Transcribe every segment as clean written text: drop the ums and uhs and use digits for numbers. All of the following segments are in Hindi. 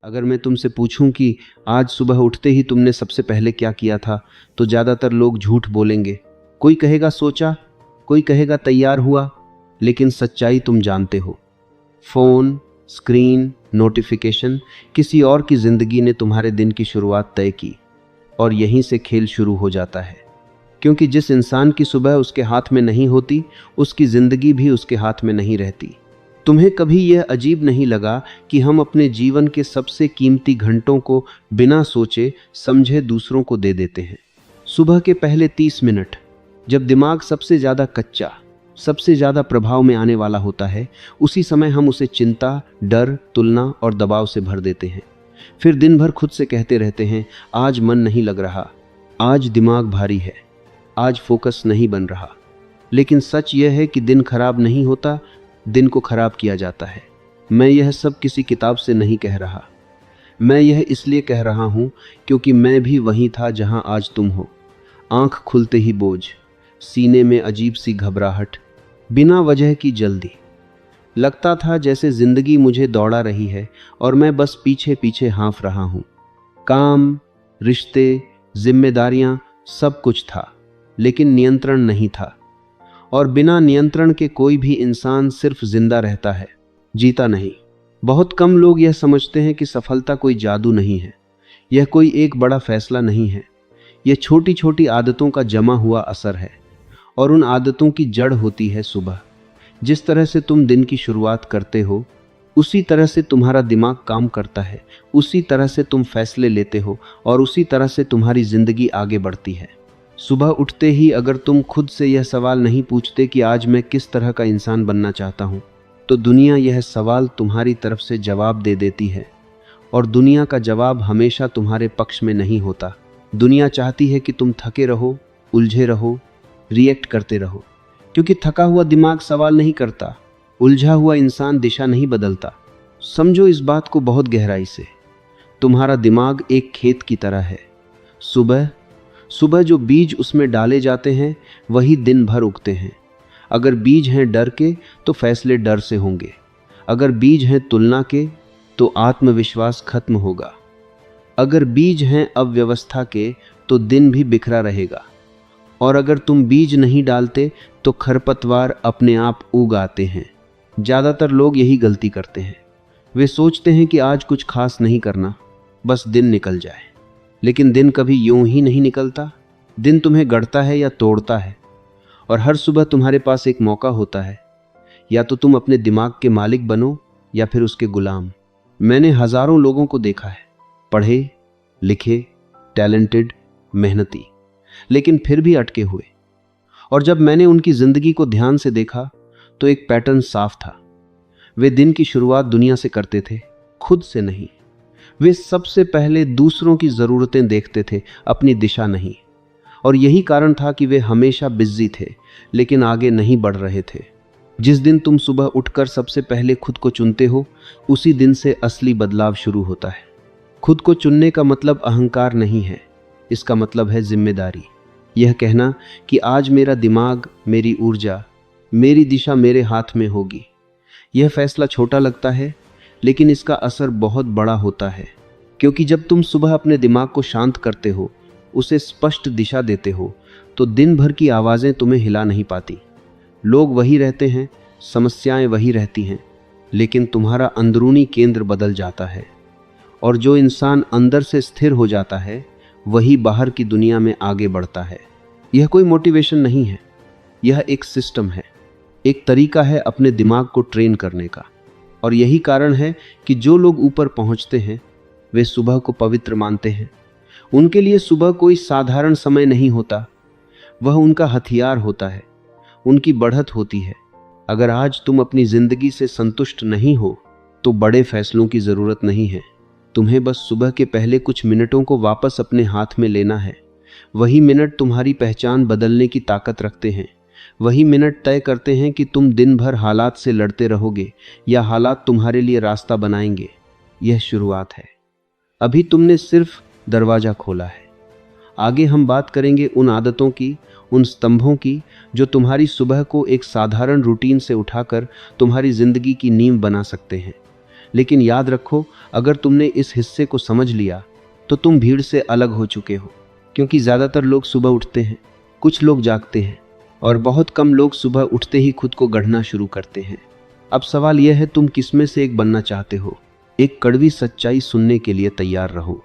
अगर मैं तुमसे पूछूं कि आज सुबह उठते ही तुमने सबसे पहले क्या किया था, तो ज़्यादातर लोग झूठ बोलेंगे। कोई कहेगा सोचा, कोई कहेगा तैयार हुआ, लेकिन सच्चाई तुम जानते हो। फ़ोन, स्क्रीन, नोटिफिकेशन, किसी और की ज़िंदगी ने तुम्हारे दिन की शुरुआत तय की और यहीं से खेल शुरू हो जाता है। क्योंकि जिस इंसान की सुबह उसके हाथ में नहीं होती, उसकी ज़िंदगी भी उसके हाथ में नहीं रहती। तुम्हें कभी यह अजीब नहीं लगा कि हम अपने जीवन के सबसे कीमती घंटों को बिना सोचे समझे दूसरों को दे देते हैं? सुबह के पहले 30 मिनट, जब दिमाग सबसे ज़्यादा कच्चा, सबसे ज़्यादा प्रभाव में आने वाला होता है, उसी समय हम उसे चिंता, डर, तुलना और दबाव से भर देते हैं। फिर दिन भर खुद से कहते रहते हैं, आज मन नहीं लग रहा, आज दिमाग भारी है, आज फोकस नहीं बन रहा। लेकिन सच यह है कि दिन खराब नहीं होता, दिन को खराब किया जाता है। मैं यह सब किसी किताब से नहीं कह रहा। मैं यह इसलिए कह रहा हूँ क्योंकि मैं भी वहीं था जहाँ आज तुम हो। आंख खुलते ही बोझ, सीने में अजीब सी घबराहट, बिना वजह की जल्दी। लगता था जैसे जिंदगी मुझे दौड़ा रही है और मैं बस पीछे पीछे हाँफ रहा हूँ। काम, रिश्ते, जिम्मेदारियाँ, सब कुछ था, लेकिन नियंत्रण नहीं था। और बिना नियंत्रण के कोई भी इंसान सिर्फ जिंदा रहता है, जीता नहीं। बहुत कम लोग यह समझते हैं कि सफलता कोई जादू नहीं है, यह कोई एक बड़ा फैसला नहीं है। यह छोटी छोटी आदतों का जमा हुआ असर है, और उन आदतों की जड़ होती है सुबह। जिस तरह से तुम दिन की शुरुआत करते हो, उसी तरह से तुम्हारा दिमाग काम करता है, उसी तरह से तुम फैसले लेते हो और उसी तरह से तुम्हारी जिंदगी आगे बढ़ती है। सुबह उठते ही अगर तुम खुद से यह सवाल नहीं पूछते कि आज मैं किस तरह का इंसान बनना चाहता हूँ, तो दुनिया यह सवाल तुम्हारी तरफ से जवाब दे देती है। और दुनिया का जवाब हमेशा तुम्हारे पक्ष में नहीं होता। दुनिया चाहती है कि तुम थके रहो, उलझे रहो, रिएक्ट करते रहो। क्योंकि थका हुआ दिमाग सवाल नहीं करता, उलझा हुआ इंसान दिशा नहीं बदलता। समझो इस बात को बहुत गहराई से। तुम्हारा दिमाग एक खेत की तरह है। सुबह सुबह जो बीज उसमें डाले जाते हैं, वही दिन भर उगते हैं। अगर बीज हैं डर के, तो फैसले डर से होंगे। अगर बीज हैं तुलना के, तो आत्मविश्वास खत्म होगा। अगर बीज हैं अव्यवस्था के, तो दिन भी बिखरा रहेगा। और अगर तुम बीज नहीं डालते, तो खरपतवार अपने आप उग आते हैं। ज़्यादातर लोग यही गलती करते हैं। वे सोचते हैं कि आज कुछ खास नहीं करना, बस दिन निकल जाए। लेकिन दिन कभी यूं ही नहीं निकलता। दिन तुम्हें गढ़ता है या तोड़ता है। और हर सुबह तुम्हारे पास एक मौका होता है, या तो तुम अपने दिमाग के मालिक बनो या फिर उसके गुलाम। मैंने हजारों लोगों को देखा है, पढ़े लिखे, टैलेंटेड, मेहनती, लेकिन फिर भी अटके हुए। और जब मैंने उनकी जिंदगी को ध्यान से देखा, तो एक पैटर्न साफ था। वे दिन की शुरुआत दुनिया से करते थे, खुद से नहीं। वे सबसे पहले दूसरों की ज़रूरतें देखते थे, अपनी दिशा नहीं। और यही कारण था कि वे हमेशा बिजी थे, लेकिन आगे नहीं बढ़ रहे थे। जिस दिन तुम सुबह उठकर सबसे पहले खुद को चुनते हो, उसी दिन से असली बदलाव शुरू होता है। खुद को चुनने का मतलब अहंकार नहीं है, इसका मतलब है जिम्मेदारी। यह कहना कि आज मेरा दिमाग, मेरी ऊर्जा, मेरी दिशा मेरे हाथ में होगी। यह फैसला छोटा लगता है, लेकिन इसका असर बहुत बड़ा होता है। क्योंकि जब तुम सुबह अपने दिमाग को शांत करते हो, उसे स्पष्ट दिशा देते हो, तो दिन भर की आवाज़ें तुम्हें हिला नहीं पाती। लोग वही रहते हैं, समस्याएं वही रहती हैं, लेकिन तुम्हारा अंदरूनी केंद्र बदल जाता है। और जो इंसान अंदर से स्थिर हो जाता है, वही बाहर की दुनिया में आगे बढ़ता है। यह कोई मोटिवेशन नहीं है, यह एक सिस्टम है, एक तरीका है अपने दिमाग को ट्रेन करने का। और यही कारण है कि जो लोग ऊपर पहुंचते हैं, वे सुबह को पवित्र मानते हैं। उनके लिए सुबह कोई साधारण समय नहीं होता, वह उनका हथियार होता है, उनकी बढ़त होती है। अगर आज तुम अपनी जिंदगी से संतुष्ट नहीं हो, तो बड़े फैसलों की जरूरत नहीं है। तुम्हें बस सुबह के पहले कुछ मिनटों को वापस अपने हाथ में लेना है। वही मिनट तुम्हारी पहचान बदलने की ताकत रखते हैं। वही मिनट तय करते हैं कि तुम दिन भर हालात से लड़ते रहोगे या हालात तुम्हारे लिए रास्ता बनाएंगे। यह शुरुआत है। अभी तुमने सिर्फ दरवाजा खोला है। आगे हम बात करेंगे उन आदतों की, उन स्तंभों की, जो तुम्हारी सुबह को एक साधारण रूटीन से उठाकर तुम्हारी जिंदगी की नींव बना सकते हैं। लेकिन याद रखो, अगर तुमने इस हिस्से को समझ लिया तो तुम भीड़ से अलग हो चुके हो। क्योंकि ज़्यादातर लोग सुबह उठते हैं, कुछ लोग जागते हैं और बहुत कम लोग सुबह उठते ही खुद को गढ़ना शुरू करते हैं। अब सवाल यह है, तुम किसमें से एक बनना चाहते हो? एक कड़वी सच्चाई सुनने के लिए तैयार रहो।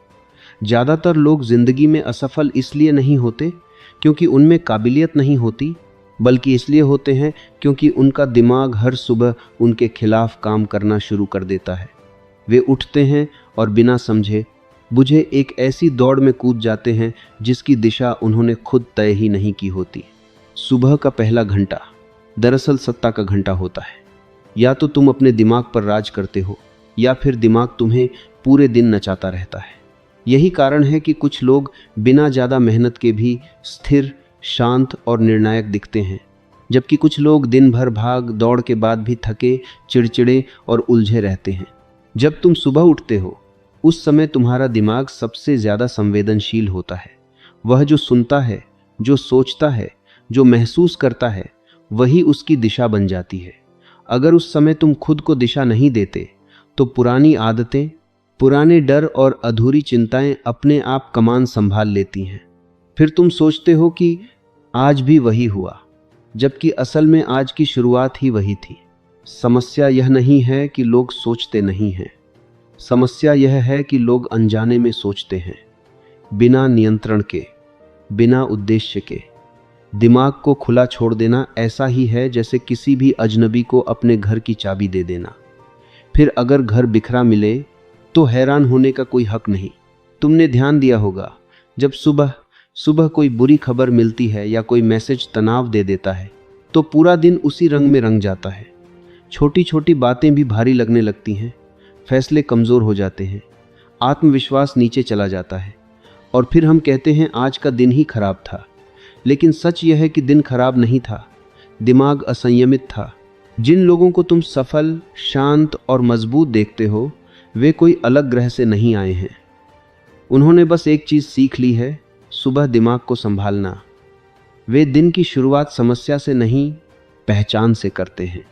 ज़्यादातर लोग जिंदगी में असफल इसलिए नहीं होते क्योंकि उनमें काबिलियत नहीं होती, बल्कि इसलिए होते हैं क्योंकि उनका दिमाग हर सुबह उनके खिलाफ काम करना शुरू कर देता है। वे उठते हैं और बिना समझे बुझे एक ऐसी दौड़ में कूद जाते हैं जिसकी दिशा उन्होंने खुद तय ही नहीं की होती। सुबह का पहला घंटा दरअसल सत्ता का घंटा होता है। या तो तुम अपने दिमाग पर राज करते हो या फिर दिमाग तुम्हें पूरे दिन नचाता रहता है। यही कारण है कि कुछ लोग बिना ज़्यादा मेहनत के भी स्थिर, शांत और निर्णायक दिखते हैं, जबकि कुछ लोग दिन भर भाग दौड़ के बाद भी थके, चिड़चिड़े और उलझे रहते हैं। जब तुम सुबह उठते हो उस समय तुम्हारा दिमाग सबसे ज़्यादा संवेदनशील होता है। वह जो सुनता है, जो सोचता है, जो महसूस करता है, वही उसकी दिशा बन जाती है। अगर उस समय तुम खुद को दिशा नहीं देते तो पुरानी आदतें, पुराने डर और अधूरी चिंताएं अपने आप कमान संभाल लेती हैं। फिर तुम सोचते हो कि आज भी वही हुआ, जबकि असल में आज की शुरुआत ही वही थी। समस्या यह नहीं है कि लोग सोचते नहीं हैं, समस्या यह है कि लोग अनजाने में सोचते हैं, बिना नियंत्रण के, बिना उद्देश्य के। दिमाग को खुला छोड़ देना ऐसा ही है जैसे किसी भी अजनबी को अपने घर की चाबी दे देना। फिर अगर घर बिखरा मिले तो हैरान होने का कोई हक नहीं। तुमने ध्यान दिया होगा, जब सुबह सुबह कोई बुरी खबर मिलती है या कोई मैसेज तनाव दे देता है तो पूरा दिन उसी रंग में रंग जाता है। छोटी छोटी बातें भी भारी लगने लगती हैं, फैसले कमज़ोर हो जाते हैं, आत्मविश्वास नीचे चला जाता है और फिर हम कहते हैं आज का दिन ही खराब था। लेकिन सच यह है कि दिन खराब नहीं था, दिमाग असंयमित था। जिन लोगों को तुम सफल, शांत और मजबूत देखते हो वे कोई अलग ग्रह से नहीं आए हैं। उन्होंने बस एक चीज़ सीख ली है, सुबह दिमाग को संभालना। वे दिन की शुरुआत समस्या से नहीं, पहचान से करते हैं।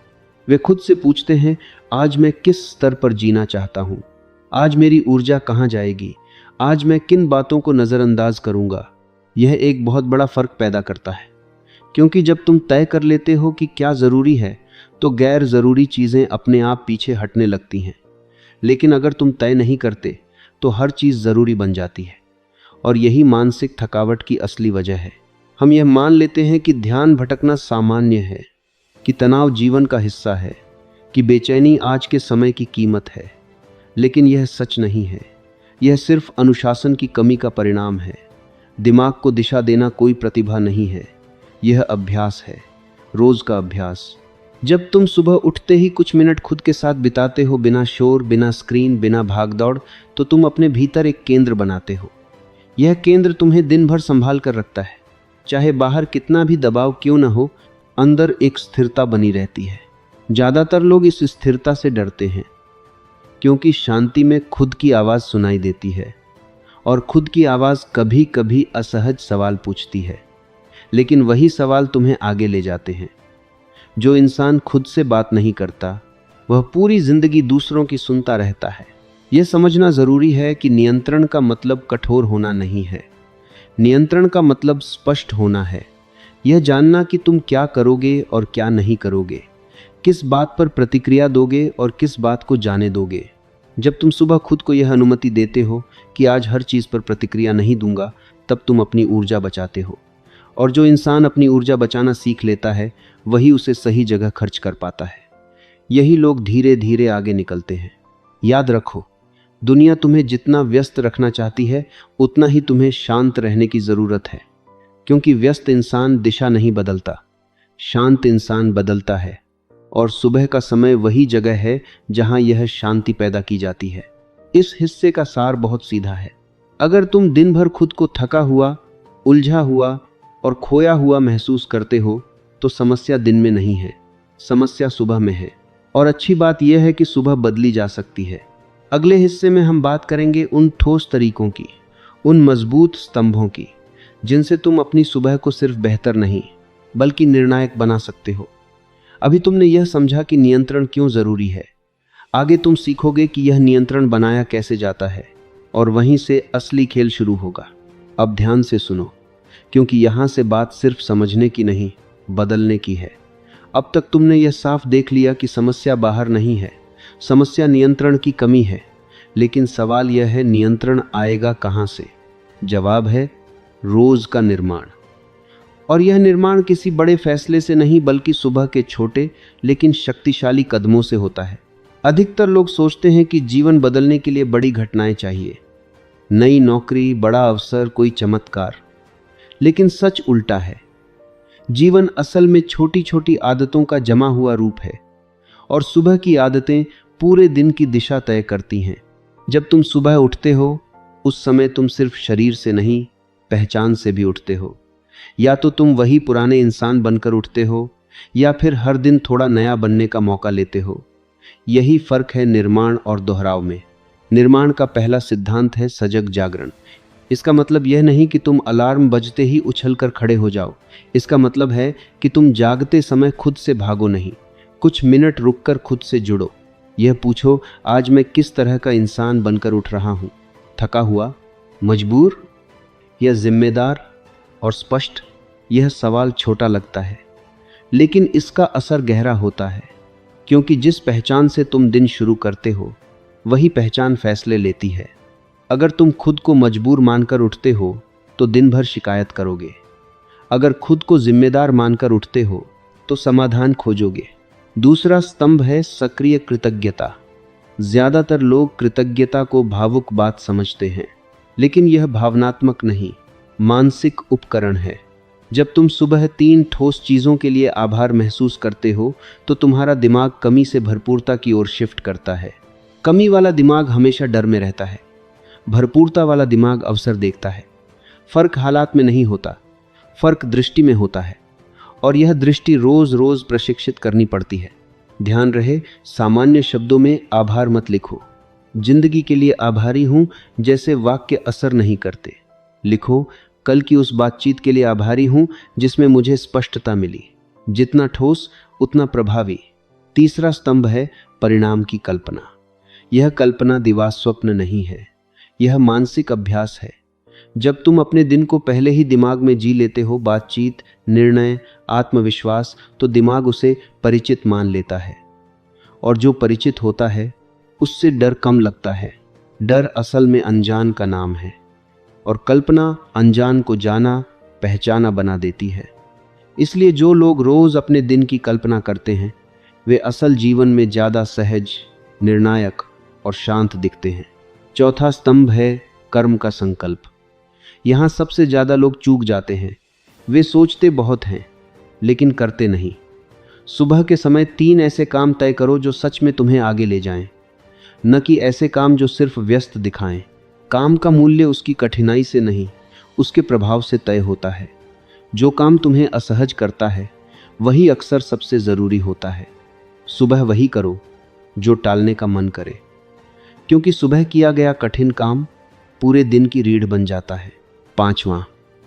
वे खुद से पूछते हैं, आज मैं किस स्तर पर जीना चाहता हूँ, आज मेरी ऊर्जा कहाँ जाएगी, आज मैं किन बातों को नज़रअंदाज करूँगा। यह एक बहुत बड़ा फ़र्क पैदा करता है, क्योंकि जब तुम तय कर लेते हो कि क्या ज़रूरी है तो गैर ज़रूरी चीज़ें अपने आप पीछे हटने लगती हैं। लेकिन अगर तुम तय नहीं करते तो हर चीज़ ज़रूरी बन जाती है, और यही मानसिक थकावट की असली वजह है। हम यह मान लेते हैं कि ध्यान भटकना सामान्य है, कि तनाव जीवन का हिस्सा है, कि बेचैनी आज के समय की कीमत है। लेकिन यह सच नहीं है, यह सिर्फ अनुशासन की कमी का परिणाम है। दिमाग को दिशा देना कोई प्रतिभा नहीं है, यह अभ्यास है, रोज़ का अभ्यास। जब तुम सुबह उठते ही कुछ मिनट खुद के साथ बिताते हो, बिना शोर, बिना स्क्रीन, बिना भागदौड़, तो तुम अपने भीतर एक केंद्र बनाते हो। यह केंद्र तुम्हें दिन भर संभाल कर रखता है। चाहे बाहर कितना भी दबाव क्यों न हो, अंदर एक स्थिरता बनी रहती है। ज़्यादातर लोग इस स्थिरता से डरते हैं, क्योंकि शांति में खुद की आवाज़ सुनाई देती है, और खुद की आवाज़ कभी कभी असहज सवाल पूछती है, लेकिन वही सवाल तुम्हें आगे ले जाते हैं। जो इंसान खुद से बात नहीं करता वह पूरी जिंदगी दूसरों की सुनता रहता है। यह समझना ज़रूरी है कि नियंत्रण का मतलब कठोर होना नहीं है, नियंत्रण का मतलब स्पष्ट होना है। यह जानना कि तुम क्या करोगे और क्या नहीं करोगे, किस बात पर प्रतिक्रिया दोगे और किस बात को जाने दोगे। जब तुम सुबह खुद को यह अनुमति देते हो कि आज हर चीज़ पर प्रतिक्रिया नहीं दूंगा, तब तुम अपनी ऊर्जा बचाते हो। और जो इंसान अपनी ऊर्जा बचाना सीख लेता है वही उसे सही जगह खर्च कर पाता है। यही लोग धीरे धीरे आगे निकलते हैं। याद रखो, दुनिया तुम्हें जितना व्यस्त रखना चाहती है उतना ही तुम्हें शांत रहने की ज़रूरत है, क्योंकि व्यस्त इंसान दिशा नहीं बदलता, शांत इंसान बदलता है। और सुबह का समय वही जगह है जहां यह शांति पैदा की जाती है। इस हिस्से का सार बहुत सीधा है। अगर तुम दिन भर खुद को थका हुआ, उलझा हुआ और खोया हुआ महसूस करते हो तो समस्या दिन में नहीं है, समस्या सुबह में है। और अच्छी बात यह है कि सुबह बदली जा सकती है। अगले हिस्से में हम बात करेंगे उन ठोस तरीकों की, उन मजबूत स्तंभों की, जिनसे तुम अपनी सुबह को सिर्फ बेहतर नहीं बल्कि निर्णायक बना सकते हो। अभी तुमने यह समझा कि नियंत्रण क्यों ज़रूरी है। आगे तुम सीखोगे कि यह नियंत्रण बनाया कैसे जाता है और वहीं से असली खेल शुरू होगा। अब ध्यान से सुनो, क्योंकि यहाँ से बात सिर्फ समझने की नहीं, बदलने की है। अब तक तुमने यह साफ देख लिया कि समस्या बाहर नहीं है, समस्या नियंत्रण की कमी है। लेकिन सवाल यह है, नियंत्रण आएगा कहाँ से? जवाब है रोज का निर्माण। और यह निर्माण किसी बड़े फैसले से नहीं, बल्कि सुबह के छोटे लेकिन शक्तिशाली कदमों से होता है। अधिकतर लोग सोचते हैं कि जीवन बदलने के लिए बड़ी घटनाएं चाहिए, नई नौकरी, बड़ा अवसर, कोई चमत्कार। लेकिन सच उल्टा है। जीवन असल में छोटी छोटी आदतों का जमा हुआ रूप है, और सुबह की आदतें पूरे दिन की दिशा तय करती हैं। जब तुम सुबह उठते हो, उस समय तुम सिर्फ शरीर से नहीं, पहचान से भी उठते हो। या तो तुम वही पुराने इंसान बनकर उठते हो, या फिर हर दिन थोड़ा नया बनने का मौका लेते हो। यही फर्क है निर्माण और दोहराव में। निर्माण का पहला सिद्धांत है सजग जागरण। इसका मतलब यह नहीं कि तुम अलार्म बजते ही उछलकर खड़े हो जाओ। इसका मतलब है कि तुम जागते समय खुद से भागो नहीं, कुछ मिनट रुककर खुद से जुड़ो। यह पूछो, आज मैं किस तरह का इंसान बनकर उठ रहा हूँ? थका हुआ, मजबूर या जिम्मेदार और स्पष्ट? यह सवाल छोटा लगता है, लेकिन इसका असर गहरा होता है, क्योंकि जिस पहचान से तुम दिन शुरू करते हो, वही पहचान फैसले लेती है। अगर तुम खुद को मजबूर मानकर उठते हो तो दिन भर शिकायत करोगे। अगर खुद को जिम्मेदार मानकर उठते हो तो समाधान खोजोगे। दूसरा स्तंभ है सक्रिय कृतज्ञता। ज्यादातर लोग कृतज्ञता को भावुक बात समझते हैं, लेकिन यह भावनात्मक नहीं, मानसिक उपकरण है। जब तुम सुबह 3 ठोस चीजों के लिए आभार महसूस करते हो तो तुम्हारा दिमाग कमी से भरपूरता की ओर शिफ्ट करता है। कमी वाला दिमाग हमेशा डर में रहता है, भरपूरता वाला दिमाग अवसर देखता है। फर्क हालात में नहीं होता, फर्क दृष्टि में होता है, और यह दृष्टि रोज रोज प्रशिक्षित करनी पड़ती है। ध्यान रहे, सामान्य शब्दों में आभार मत लिखो। जिंदगी के लिए आभारी हूं जैसे वाक्य असर नहीं करते। लिखो, कल की उस बातचीत के लिए आभारी हूं जिसमें मुझे स्पष्टता मिली। जितना ठोस उतना प्रभावी। तीसरा स्तंभ है परिणाम की कल्पना। यह कल्पना दिवा स्वप्न नहीं है, यह मानसिक अभ्यास है। जब तुम अपने दिन को पहले ही दिमाग में जी लेते हो, बातचीत, निर्णय, आत्मविश्वास, तो दिमाग उसे परिचित मान लेता है। और जो परिचित होता है उससे डर कम लगता है। डर असल में अनजान का नाम है, और कल्पना अनजान को जाना, पहचाना बना देती है। इसलिए जो लोग रोज अपने दिन की कल्पना करते हैं, वे असल जीवन में ज्यादा सहज, निर्णायक और शांत दिखते हैं। चौथा स्तंभ है कर्म का संकल्प। यहाँ सबसे ज्यादा लोग चूक जाते हैं। वे सोचते बहुत हैं लेकिन करते नहीं। सुबह के समय 3 ऐसे काम तय करो जो सच में तुम्हें आगे ले जाएं, न कि ऐसे काम जो सिर्फ व्यस्त दिखाएं। काम का मूल्य उसकी कठिनाई से नहीं, उसके प्रभाव से तय होता है। जो काम तुम्हें असहज करता है वही अक्सर सबसे जरूरी होता है। सुबह वही करो जो टालने का मन करे, क्योंकि सुबह किया गया कठिन काम पूरे दिन की रीढ़ बन जाता है। 5वां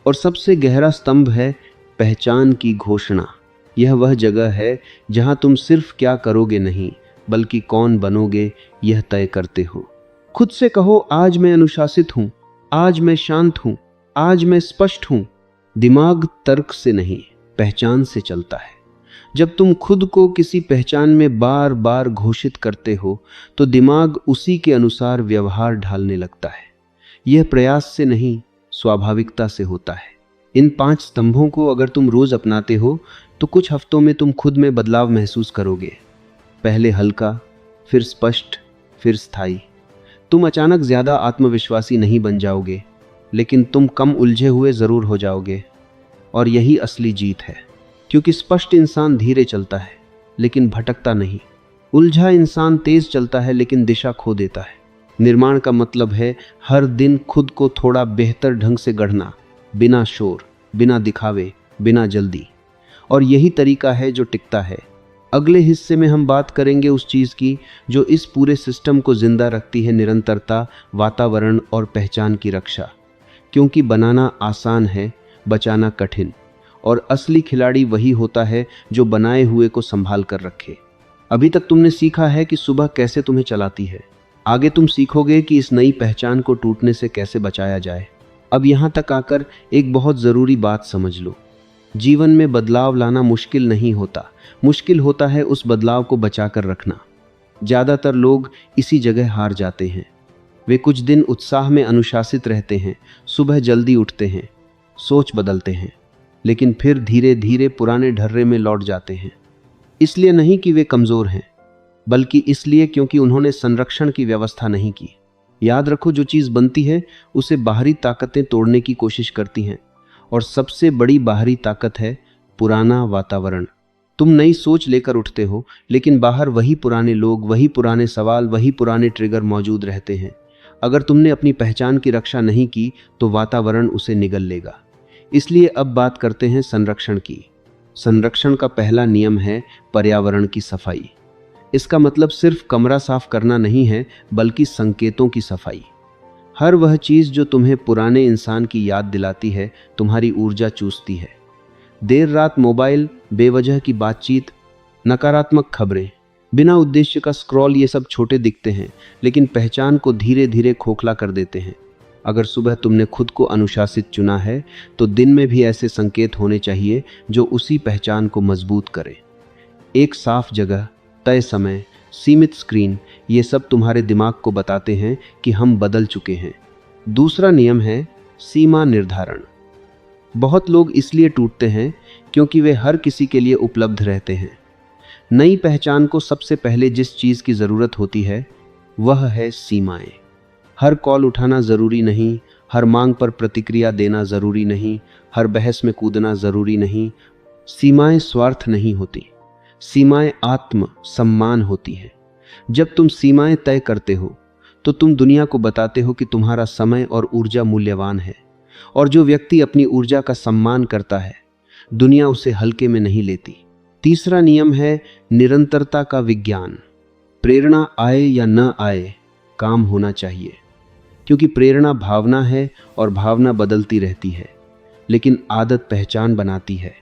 और सबसे गहरा स्तंभ है पहचान की घोषणा। यह वह जगह है जहां तुम सिर्फ क्या करोगे नहीं, बल्कि कौन बनोगे यह तय करते हो। खुद से कहो, आज मैं अनुशासित हूं, आज मैं शांत हूं, आज मैं स्पष्ट हूं। दिमाग तर्क से नहीं, पहचान से चलता है। जब तुम खुद को किसी पहचान में बार बार घोषित करते हो तो दिमाग उसी के अनुसार व्यवहार ढालने लगता है। यह प्रयास से नहीं, स्वाभाविकता से होता है। इन 5 स्तंभों को अगर तुम रोज अपनाते हो तो कुछ हफ्तों में तुम खुद में बदलाव महसूस करोगे। पहले हल्का, फिर स्पष्ट, फिर स्थायी। तुम अचानक ज्यादा आत्मविश्वासी नहीं बन जाओगे, लेकिन तुम कम उलझे हुए जरूर हो जाओगे। और यही असली जीत है, क्योंकि स्पष्ट इंसान धीरे चलता है लेकिन भटकता नहीं। उलझा इंसान तेज चलता है लेकिन दिशा खो देता है। निर्माण का मतलब है हर दिन खुद को थोड़ा बेहतर ढंग से गढ़ना, बिना शोर, बिना दिखावे, बिना जल्दी। और यही तरीका है जो टिकता है। अगले हिस्से में हम बात करेंगे उस चीज़ की जो इस पूरे सिस्टम को जिंदा रखती है, निरंतरता, वातावरण और पहचान की रक्षा। क्योंकि बनाना आसान है, बचाना कठिन, और असली खिलाड़ी वही होता है जो बनाए हुए को संभाल कर रखे। अभी तक तुमने सीखा है कि सुबह कैसे तुम्हें चलाती है, आगे तुम सीखोगे कि इस नई पहचान को टूटने से कैसे बचाया जाए। अब यहाँ तक आकर एक बहुत ज़रूरी बात समझ लो, जीवन में बदलाव लाना मुश्किल नहीं होता, मुश्किल होता है उस बदलाव को बचाकर रखना। ज़्यादातर लोग इसी जगह हार जाते हैं। वे कुछ दिन उत्साह में अनुशासित रहते हैं, सुबह जल्दी उठते हैं, सोच बदलते हैं, लेकिन फिर धीरे धीरे पुराने ढर्रे में लौट जाते हैं। इसलिए नहीं कि वे कमज़ोर हैं, बल्कि इसलिए क्योंकि उन्होंने संरक्षण की व्यवस्था नहीं की। याद रखो, जो चीज़ बनती है उसे बाहरी ताकतें तोड़ने की कोशिश करती हैं, और सबसे बड़ी बाहरी ताकत है पुराना वातावरण। तुम नई सोच लेकर उठते हो, लेकिन बाहर वही पुराने लोग, वही पुराने सवाल, वही पुराने ट्रिगर मौजूद रहते हैं। अगर तुमने अपनी पहचान की रक्षा नहीं की तो वातावरण उसे निगल लेगा। इसलिए अब बात करते हैं संरक्षण की। संरक्षण का पहला नियम है पर्यावरण की सफाई। इसका मतलब सिर्फ कमरा साफ करना नहीं है, बल्कि संकेतों की सफाई। हर वह चीज़ जो तुम्हें पुराने इंसान की याद दिलाती है, तुम्हारी ऊर्जा चूसती है। देर रात मोबाइल, बेवजह की बातचीत, नकारात्मक खबरें, बिना उद्देश्य का स्क्रॉल, ये सब छोटे दिखते हैं, लेकिन पहचान को धीरे धीरे खोखला कर देते हैं। अगर सुबह तुमने खुद को अनुशासित चुना है, तो दिन में भी ऐसे संकेत होने चाहिए जो उसी पहचान को मजबूत करें। एक साफ जगह, तय समय, सीमित स्क्रीन, ये सब तुम्हारे दिमाग को बताते हैं कि हम बदल चुके हैं। दूसरा नियम है सीमा निर्धारण। बहुत लोग इसलिए टूटते हैं क्योंकि वे हर किसी के लिए उपलब्ध रहते हैं। नई पहचान को सबसे पहले जिस चीज़ की ज़रूरत होती है वह है सीमाएं। हर कॉल उठाना ज़रूरी नहीं, हर मांग पर प्रतिक्रिया देना ज़रूरी नहीं, हर बहस में कूदना ज़रूरी नहीं। सीमाएं स्वार्थ नहीं होती, सीमाएं आत्म सम्मान होती हैं। जब तुम सीमाएं तय करते हो तो तुम दुनिया को बताते हो कि तुम्हारा समय और ऊर्जा मूल्यवान है, और जो व्यक्ति अपनी ऊर्जा का सम्मान करता है, दुनिया उसे हल्के में नहीं लेती। तीसरा नियम है निरंतरता का विज्ञान। प्रेरणा आए या न आए, काम होना चाहिए, क्योंकि प्रेरणा भावना है और भावना बदलती रहती है, लेकिन आदत पहचान बनाती है।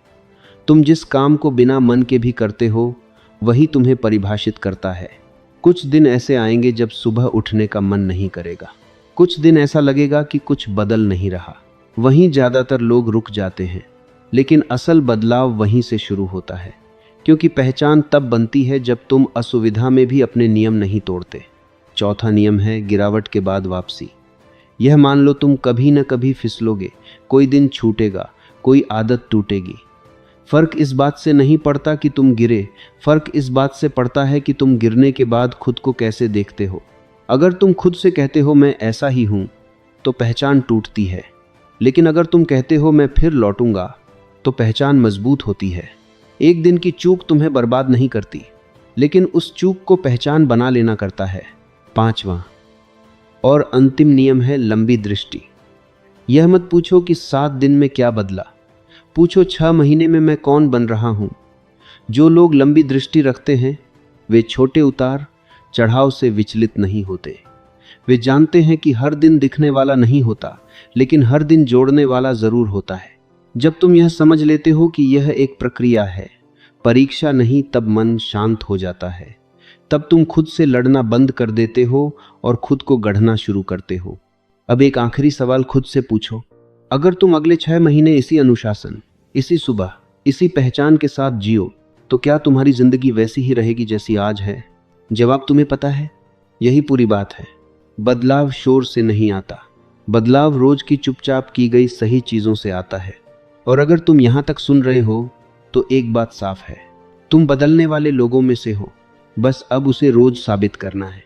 तुम जिस काम को बिना मन के भी करते हो, वही तुम्हें परिभाषित करता है। कुछ दिन ऐसे आएंगे जब सुबह उठने का मन नहीं करेगा, कुछ दिन ऐसा लगेगा कि कुछ बदल नहीं रहा। वहीं ज़्यादातर लोग रुक जाते हैं, लेकिन असल बदलाव वहीं से शुरू होता है, क्योंकि पहचान तब बनती है जब तुम असुविधा में भी अपने नियम नहीं तोड़ते। चौथा नियम है गिरावट के बाद वापसी। यह मान लो तुम कभी न कभी फिसलोगे, कोई दिन छूटेगा, कोई आदत टूटेगी। फर्क इस बात से नहीं पड़ता कि तुम गिरे, फर्क इस बात से पड़ता है कि तुम गिरने के बाद खुद को कैसे देखते हो। अगर तुम खुद से कहते हो मैं ऐसा ही हूं, तो पहचान टूटती है, लेकिन अगर तुम कहते हो मैं फिर लौटूंगा, तो पहचान मजबूत होती है। एक दिन की चूक तुम्हें बर्बाद नहीं करती, लेकिन उस चूक को पहचान बना लेना करता है। पांचवा और अंतिम नियम है लंबी दृष्टि। यह मत पूछो कि 7 दिन में क्या बदला, पूछो 6 महीने में मैं कौन बन रहा हूं। जो लोग लंबी दृष्टि रखते हैं, वे छोटे उतार चढ़ाव से विचलित नहीं होते। वे जानते हैं कि हर दिन दिखने वाला नहीं होता, लेकिन हर दिन जोड़ने वाला जरूर होता है। जब तुम यह समझ लेते हो कि यह एक प्रक्रिया है, परीक्षा नहीं, तब मन शांत हो जाता है। तब तुम खुद से लड़ना बंद कर देते हो और खुद को गढ़ना शुरू करते हो। अब एक आखिरी सवाल खुद से पूछो, अगर तुम अगले 6 महीने इसी अनुशासन, इसी सुबह, इसी पहचान के साथ जियो, तो क्या तुम्हारी जिंदगी वैसी ही रहेगी जैसी आज है? जवाब तुम्हें पता है। यही पूरी बात है। बदलाव शोर से नहीं आता, बदलाव रोज की चुपचाप की गई सही चीजों से आता है। और अगर तुम यहां तक सुन रहे हो, तो एक बात साफ है, तुम बदलने वाले लोगों में से हो, बस अब उसे रोज साबित करना है।